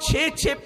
6-6,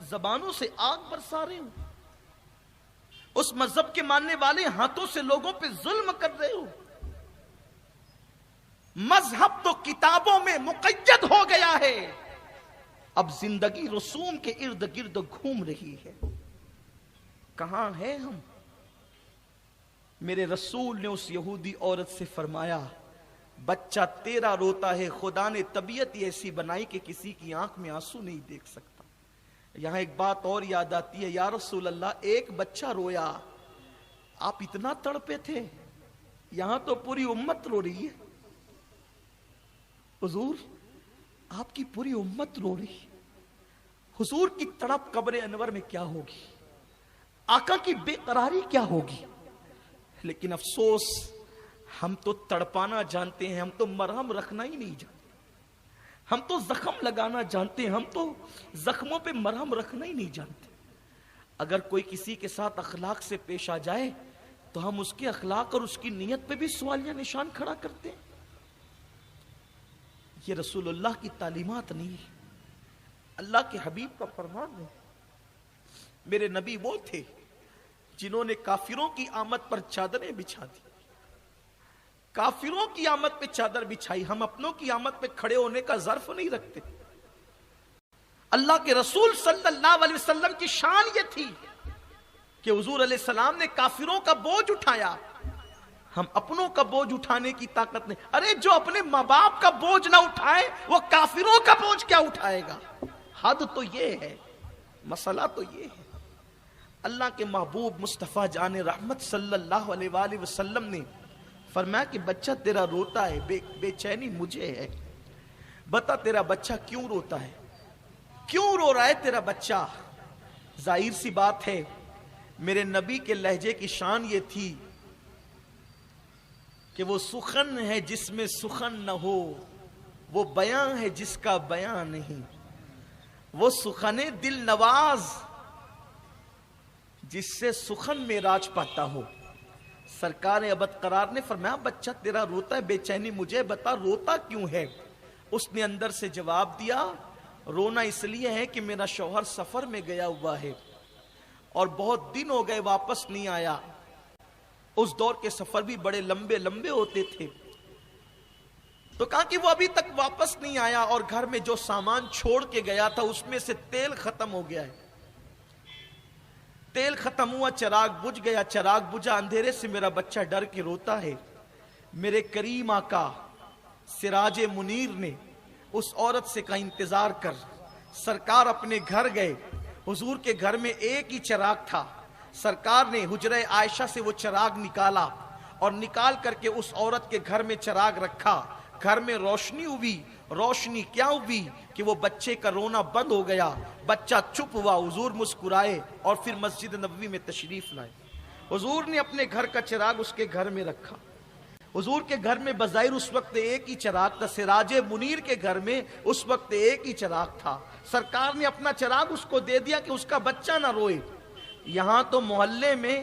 زبانوں سے آگ برسا رہے ہو، اس مذہب کے ماننے والے ہاتھوں سے لوگوں پہ ظلم کر رہے ہو. مذہب تو کتابوں میں مقید ہو گیا ہے، اب زندگی رسوم کے ارد گرد گھوم رہی ہے. کہاں ہیں ہم؟ میرے رسول نے اس یہودی عورت سے فرمایا بچہ تیرا روتا ہے، خدا نے طبیعت ایسی بنائی کہ کسی کی آنکھ میں آنسو نہیں دیکھ سکتا. یہاں ایک بات اور یاد آتی ہے، یا رسول اللہ ایک بچہ رویا آپ اتنا تڑپے تھے، یہاں تو پوری امت رو رہی ہے. حضور آپ کی پوری امت رو رہی ہے. حضور کی تڑپ قبر انور میں کیا ہوگی، آقا کی بے قراری کیا ہوگی. لیکن افسوس ہم تو تڑپانا جانتے ہیں، ہم تو مرہم رکھنا ہی نہیں جانتے، ہم تو زخم لگانا جانتے ہیں، ہم تو زخموں پہ مرہم رکھنا ہی نہیں جانتے. اگر کوئی کسی کے ساتھ اخلاق سے پیش آ جائے تو ہم اس کے اخلاق اور اس کی نیت پہ بھی سوالیہ نشان کھڑا کرتے ہیں. یہ رسول اللہ کی تعلیمات نہیں، اللہ کے حبیب کا فرمان ہے. میرے نبی وہ تھے جنہوں نے کافروں کی آمد پر چادریں بچھا دی، کافروں کی آمد پہ چادر بچھائی. ہم اپنوں کی آمد پہ کھڑے ہونے کا ظرف نہیں رکھتے. اللہ کے رسول صلی اللہ علیہ وسلم کی شان یہ تھی کہ حضور علیہ السلام نے کافروں کا بوجھ اٹھایا، ہم اپنوں کا بوجھ اٹھانے کی طاقت نہیں. ارے جو اپنے ماں باپ کا بوجھ نہ اٹھائے وہ کافروں کا بوجھ کیا اٹھائے گا. حد تو یہ ہے، مسئلہ تو یہ ہے. اللہ کے محبوب مصطفیٰ جان رحمت صلی اللہ علیہ وآلہ وسلم نے فرمایا کہ بچہ تیرا روتا ہے، بے چینی مجھے ہے. بتا تیرا بچہ کیوں روتا ہے، کیوں رو رہا ہے تیرا بچہ. ظاہر سی بات ہے میرے نبی کے لہجے کی شان یہ تھی کہ وہ سخن ہے جس میں سخن نہ ہو، وہ بیاں ہے جس کا بیاں نہیں، وہ سخن دل نواز جس سے سخن میں راج پاتا ہو. سرکار ابد قرار نے فرمایا بچہ تیرا روتا ہے، بے چینی مجھے بتا روتا کیوں ہے. اس نے اندر سے جواب دیا رونا اس لیے ہے کہ میرا شوہر سفر میں گیا ہوا ہے اور بہت دن ہو گئے واپس نہیں آیا. اس دور کے سفر بھی بڑے لمبے لمبے ہوتے تھے. تو کہا کہ وہ ابھی تک واپس نہیں آیا اور گھر میں جو سامان چھوڑ کے گیا تھا اس میں سے تیل ختم ہو گیا ہے. تیل ختم ہوا، چراغ بجھ گیا، چراغ بجھا، اندھیرے سے میرا بچہ ڈر کے روتا ہے. میرے کریم آقا سراج منیر نے اس عورت سے کہا انتظار کر. سرکار اپنے گھر گئے. حضور کے گھر میں ایک ہی چراغ تھا. سرکار نے حجرہ عائشہ سے وہ چراغ نکالا اور نکال کر کے اس عورت کے گھر میں چراغ رکھا. گھر میں روشنی ہوئی. روشنی کیا ہوئی کہ وہ بچے کا رونا بند ہو گیا. بچہ چپ ہوا. حضور مسکرائے اور پھر مسجد نبوی میں تشریف لائے. حضور نے اپنے گھر کا چراغ اس کے گھر میں رکھا. حضور کے گھر میں بظاہر اس وقت ایک ہی چراغ تھا. سراج منیر کے گھر میں اس وقت ایک ہی چراغ تھا. سرکار نے اپنا چراغ اس کو دے دیا کہ اس کا بچہ نہ روئے. یہاں تو محلے میں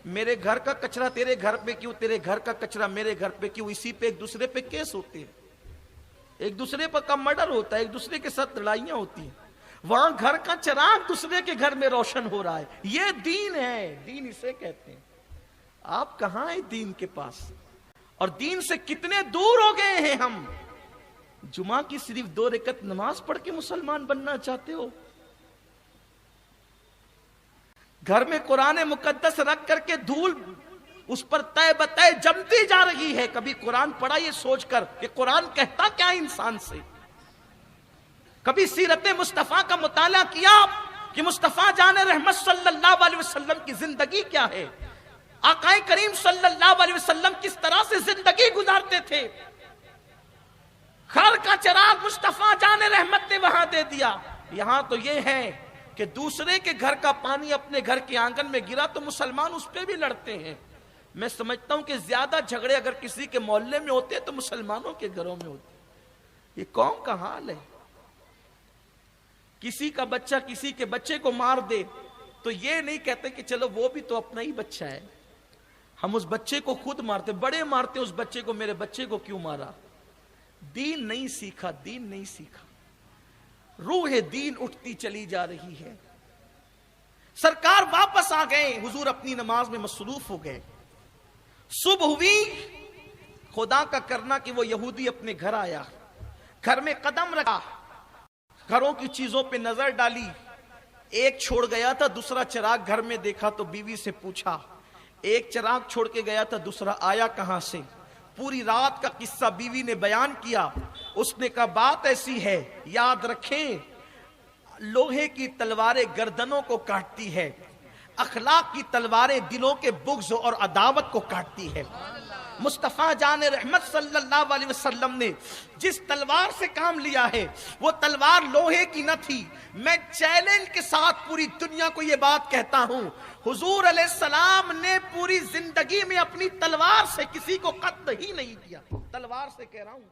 میرے گھر کا کچرا تیرے گھر پہ کیوں، تیرے گھر کا کچرا میرے گھر پہ کیوں، اسی پہ ایک دوسرے پہ کیس ہوتے ہیں، ایک دوسرے پر کا مرڈر ہوتا ہے، ایک دوسرے کے ساتھ لڑائیاں ہوتی ہیں. وہاں گھر کا چراغ دوسرے کے گھر میں روشن ہو رہا ہے. یہ دین ہے، دین اسے کہتے ہیں. آپ کہاں ہیں دین کے پاس، اور دین سے کتنے دور ہو گئے ہیں ہم. جمعہ کی صرف 2 رکعت نماز پڑھ کے مسلمان بننا چاہتے ہو. گھر میں قرآن مقدس رکھ کر کے دھول اس پر تہ بتہ جمتی جا رہی ہے. کبھی قرآن پڑھا یہ سوچ کر کہ قرآن کہتا کیا انسان سے. کبھی سیرت مصطفیٰ کا مطالعہ کیا کہ مصطفیٰ جان رحمت صلی اللہ علیہ وسلم کی زندگی کیا ہے، آقا کریم صلی اللہ علیہ وسلم کس طرح سے زندگی گزارتے تھے. گھر کا چراغ مصطفیٰ جان رحمت نے وہاں دے دیا. یہاں تو یہ ہے کہ دوسرے کے گھر کا پانی اپنے گھر کے آنگن میں گرا تو مسلمان اس پہ بھی لڑتے ہیں. میں سمجھتا ہوں کہ زیادہ جھگڑے اگر کسی کے محلے میں ہوتے تو مسلمانوں کے گھروں میں ہوتے. یہ قوم کا حال ہے. کسی کا بچہ کسی کے بچے کو مار دے تو یہ نہیں کہتے کہ چلو وہ بھی تو اپنا ہی بچہ ہے، ہم اس بچے کو خود مارتے، بڑے مارتے اس بچے کو، میرے بچے کو کیوں مارا. دین نہیں سیکھا، دین نہیں سیکھا. روح دین اٹھتی چلی جا رہی ہے. سرکار واپس آ گئے، حضور اپنی نماز میں مصروف ہو گئے. صبح ہوئی، خدا کا کرنا کہ وہ یہودی اپنے گھر آیا، گھر میں قدم رکھا، گھروں کی چیزوں پہ نظر ڈالی. ایک چھوڑ گیا تھا، دوسرا چراغ گھر میں دیکھا تو بیوی سے پوچھا، ایک چراغ چھوڑ کے گیا تھا، دوسرا آیا کہاں سے؟ پوری رات کا قصہ بیوی نے بیان کیا. اس نے کہا بات ایسی ہے، یاد رکھیں لوہے کی تلواریں گردنوں کو کاٹتی ہے، اخلاق کی تلواریں دلوں کے بغض اور عداوت کو کاٹتی ہے. مصطفیٰ جان رحمت صلی اللہ علیہ وسلم نے جس تلوار سے کام لیا ہے وہ تلوار لوہے کی نہ تھی. میں چیلنج کے ساتھ پوری دنیا کو یہ بات کہتا ہوں، حضور علیہ السلام نے پوری زندگی میں اپنی تلوار سے کسی کو قتل ہی نہیں کیا. تلوار سے کہہ رہا ہوں.